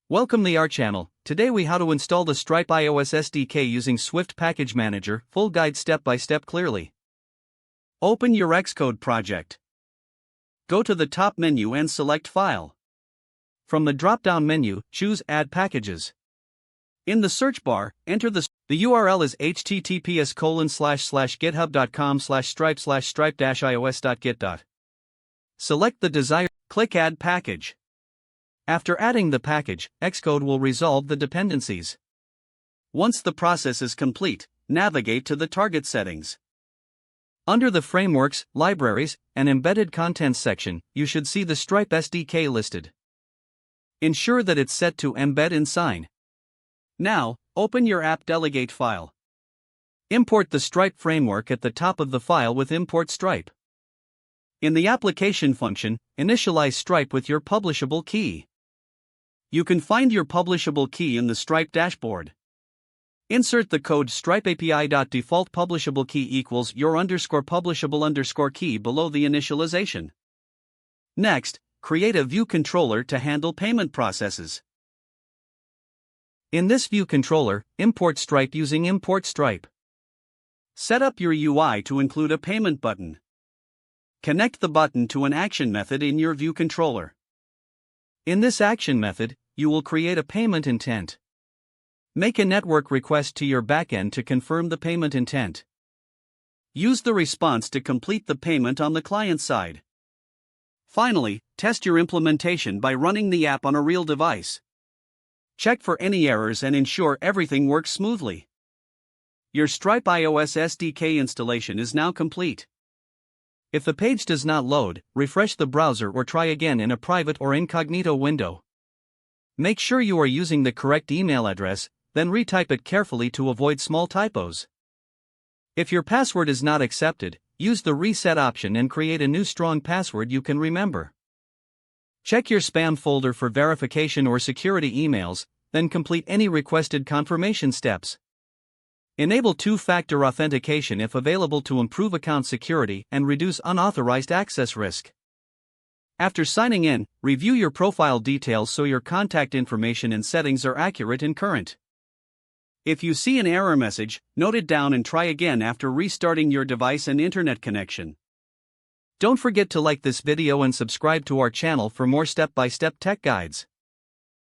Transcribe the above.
Welcome to our channel. Today we how to install the Stripe iOS SDK using Swift Package Manager, full guide step by step clearly. Open your Xcode project. Go to the top menu and select File. From the drop-down menu, choose Add Packages. In the search bar, enter the URL is https://github.com/stripe/stripe-ios.git. Select the desired, click Add Package. After adding the package, Xcode will resolve the dependencies. Once the process is complete, navigate to the target settings. Under the Frameworks, Libraries, and Embedded Contents section, you should see the Stripe SDK listed. Ensure that it's set to Embed in Sign. Now, open your app delegate file. Import the Stripe framework at the top of the file with Import Stripe. In the application function, initialize Stripe with your publishable key. You can find your publishable key in the Stripe dashboard. Insert the code Stripe API.default publishable key equals your _publishable key below the initialization. Next, create a view controller to handle payment processes. In this view controller, import Stripe using Import Stripe. Set up your UI to include a payment button. Connect the button to an action method in your view controller. In this action method, you will create a payment intent. Make a network request to your backend to confirm the payment intent. Use the response to complete the payment on the client side. Finally, test your implementation by running the app on a real device. Check for any errors and ensure everything works smoothly. Your Stripe iOS SDK installation is now complete. If the page does not load, refresh the browser or try again in a private or incognito window. Make sure you are using the correct email address, then retype it carefully to avoid small typos. If your password is not accepted, use the reset option and create a new strong password you can remember. Check your spam folder for verification or security emails, then complete any requested confirmation steps. Enable two-factor authentication if available to improve account security and reduce unauthorized access risk. After signing in, review your profile details so your contact information and settings are accurate and current. If you see an error message, note it down and try again after restarting your device and internet connection. Don't forget to like this video and subscribe to our channel for more step-by-step tech guides.